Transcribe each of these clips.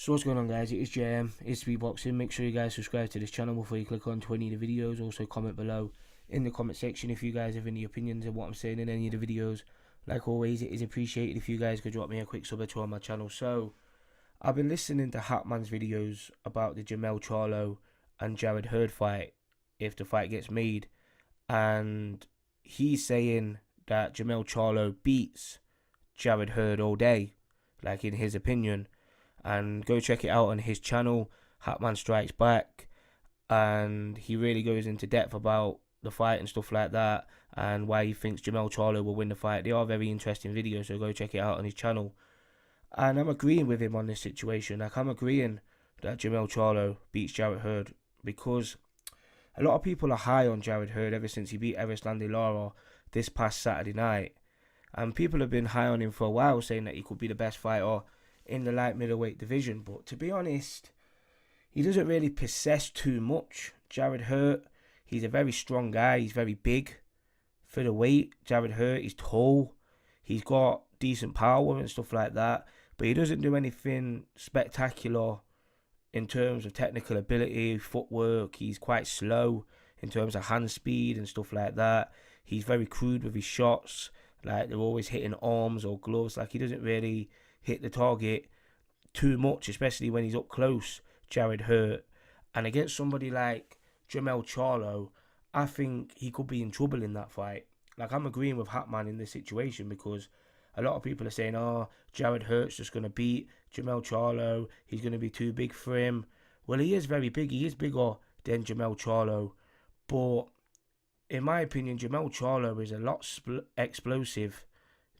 So what's going on, guys? It is JM, it's speedboxing. Make sure you guys subscribe to this channel before you click on 20 of the videos. Also comment below in the comment section if you guys have any opinions on what I'm saying in any of the videos. Like always, it is appreciated if you guys could drop me a quick sub or two on my channel. So I've been listening to Hatman's videos about the Jermell Charlo and Jarret Hurd fight, if the fight gets made, and he's saying that Jermell Charlo beats Jarret Hurd all day, like in his opinion. And go check it out on his channel, Hatman Strikes Back, and he really goes into depth about the fight and stuff like that, and why he thinks Jermell Charlo will win the fight. They are very interesting videos, so go check it out on his channel. And I'm agreeing with him on this situation. Like, I'm agreeing that Jermell Charlo beats Jarret Hurd, because a lot of people are high on Jarret Hurd ever since he beat Erislandy Lara this past Saturday night, and people have been high on him for a while, saying that he could be the best fighter in the light middleweight division. But to be honest, he doesn't really possess too much. Jarret Hurd, he's a very strong guy. He's very big for the weight. Jarret Hurd, he's tall. He's got decent power and stuff like that, but he doesn't do anything spectacular in terms of technical ability, footwork. He's quite slow in terms of hand speed and stuff like that. He's very crude with his shots. Like, they're always hitting arms or gloves. Like, he doesn't really hit the target too much, especially when he's up close, Jarret Hurd. And against somebody like Jermell Charlo, I think he could be in trouble in that fight. Like, I'm agreeing with Hatman in this situation, because a lot of people are saying, oh, Jarret Hurd's just going to beat Jermell Charlo. He's going to be too big for him. Well, he is very big. He is bigger than Jermell Charlo. But in my opinion, Jermell Charlo is a lot explosive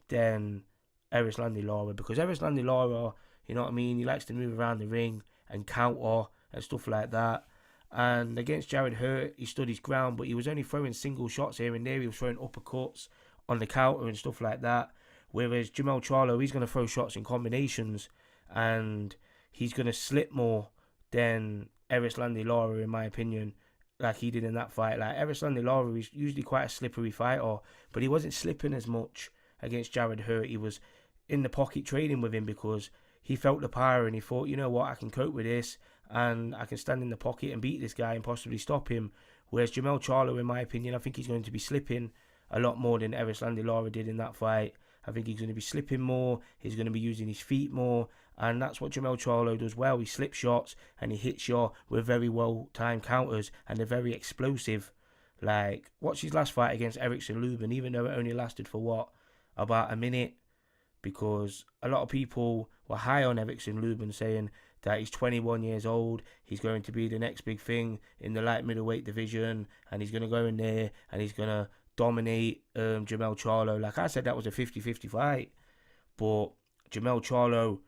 than Erislandy Lara, because Erislandy Lara, you know what I mean, he likes to move around the ring and counter and stuff like that. And against Jarret Hurd, he stood his ground, but he was only throwing single shots here and there. He was throwing uppercuts on the counter and stuff like that. Whereas Jermell Charlo, he's going to throw shots in combinations, and he's going to slip more than Erislandy Lara, in my opinion, like he did in that fight. Like, Erislandy Lara is usually quite a slippery fighter, but he wasn't slipping as much against Jarret Hurd. He was in the pocket trading with him, because he felt the power and he thought, you know what, I can cope with this and I can stand in the pocket and beat this guy and possibly stop him. Whereas Jermell Charlo, in my opinion, I think he's going to be slipping a lot more than Erislandy Lara did in that fight. I think he's going to be slipping more, he's going to be using his feet more, and that's what Jermell Charlo does well. He slips shots and he hits you with very well timed counters, and they're very explosive. Like, watch his last fight against Erickson Lubin, even though it only lasted for what, about a minute, because a lot of people were high on Erickson Lubin, saying that he's 21 years old, he's going to be the next big thing in the light middleweight division, and he's going to go in there and he's going to dominate Jermell Charlo. Like I said, that was a 50-50 fight, but Jermell Charlo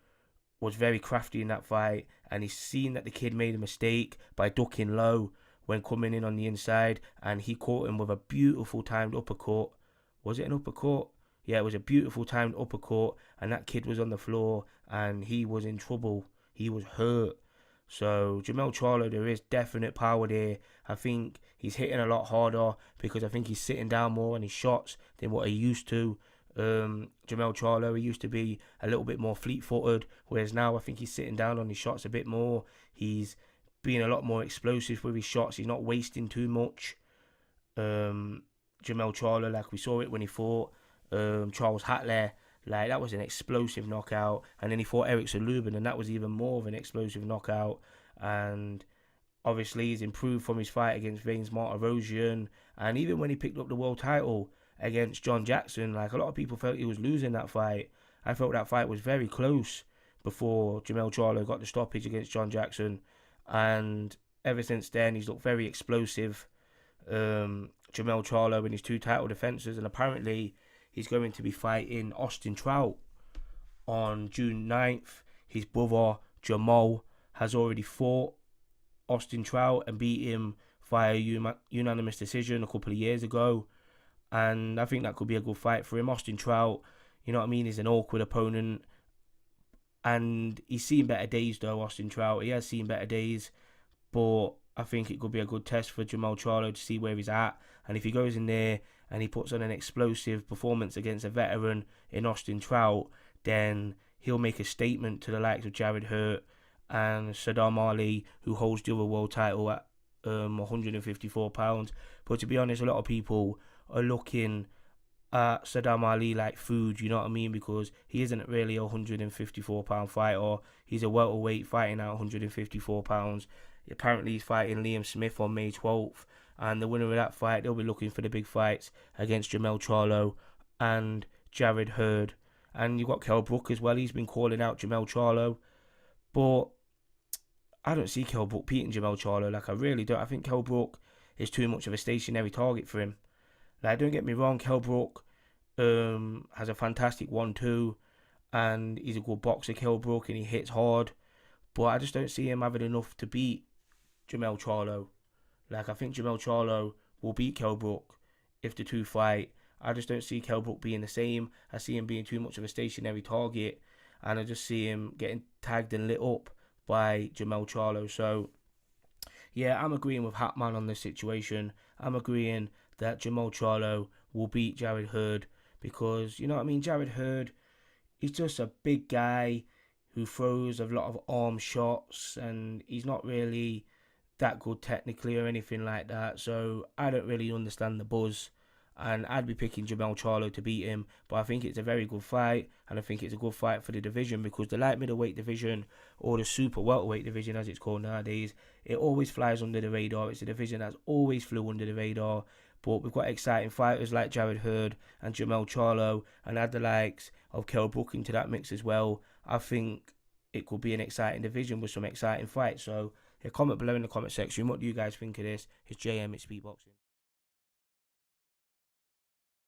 was very crafty in that fight, and he's seen that the kid made a mistake by ducking low when coming in on the inside, and he caught him with a beautiful timed uppercut. Was it an uppercut? Yeah, it was a beautiful timed uppercut, and that kid was on the floor and he was in trouble. He was hurt. So Jermell Charlo, there is definite power there. I think he's hitting a lot harder, because I think he's sitting down more on his shots than what he used to. Jermell Charlo, he used to be a little bit more fleet-footed, whereas now I think he's sitting down on his shots a bit more. He's being a lot more explosive with his shots. He's not wasting too much. Jermell Charlo, like we saw it when he fought Charles Hatley, like, that was an explosive knockout. And then he fought Erickson Lubin, and that was even more of an explosive knockout. And obviously he's improved from his fight against Vanes Martirosyan, and even when he picked up the world title against John Jackson, like, a lot of people felt he was losing that fight. I felt that fight was very close before Jermell Charlo got the stoppage against John Jackson, and ever since then he's looked very explosive. Jermell Charlo in his 2 title defenses, and apparently he's going to be fighting Austin Trout on June 9th. His brother Jermell has already fought Austin Trout and beat him via unanimous decision a couple of years ago, and I think that could be a good fight for him. Austin Trout, you know what I mean, is an awkward opponent, and he's seen better days though. Austin Trout, he has seen better days, but I think it could be a good test for Jermell Charlo to see where he's at. And if he goes in there and he puts on an explosive performance against a veteran in Austin Trout, then he'll make a statement to the likes of Jarret Hurd and Saddam Ali, who holds the other world title at 154 pounds. But to be honest, a lot of people are looking at Saddam Ali like food, you know what I mean? Because he isn't really a 154 pound fighter. He's a welterweight fighting at 154 pounds. Apparently, he's fighting Liam Smith on May 12th, and the winner of that fight, they'll be looking for the big fights against Jermell Charlo and Jarret Hurd. And you've got Kell Brook as well. He's been calling out Jermell Charlo, but I don't see Kell Brook beating Jermell Charlo. Like, I really don't. I think Kell Brook is too much of a stationary target for him. Like, don't get me wrong, Kell Brook has a fantastic 1-2, and he's a good boxer, Kell Brook, and he hits hard. But I just don't see him having enough to beat Jermell Charlo. Like, I think Jermell Charlo will beat Kell Brook if the two fight. I just don't see Kell Brook being the same. I see him being too much of a stationary target, and I just see him getting tagged and lit up by Jermell Charlo. So, yeah, I'm agreeing with Hatman on this situation. I'm agreeing that Jermell Charlo will beat Jarret Hurd because, you know what I mean, Jarret Hurd, he's just a big guy who throws a lot of arm shots, and he's not really that good technically or anything like that. So I don't really understand the buzz, and I'd be picking Jermell Charlo to beat him. But I think it's a very good fight, and I think it's a good fight for the division, because the light middleweight division, or the super welterweight division as it's called nowadays, it always flies under the radar. It's a division that's always flew under the radar. But we've got exciting fighters like Jarret Hurd and Jermell Charlo, and add the likes of Kell Brook into that mix as well. I think it could be an exciting division with some exciting fights. So, comment below in the comment section. What do you guys think of this? It's JM, it's Speedboxing.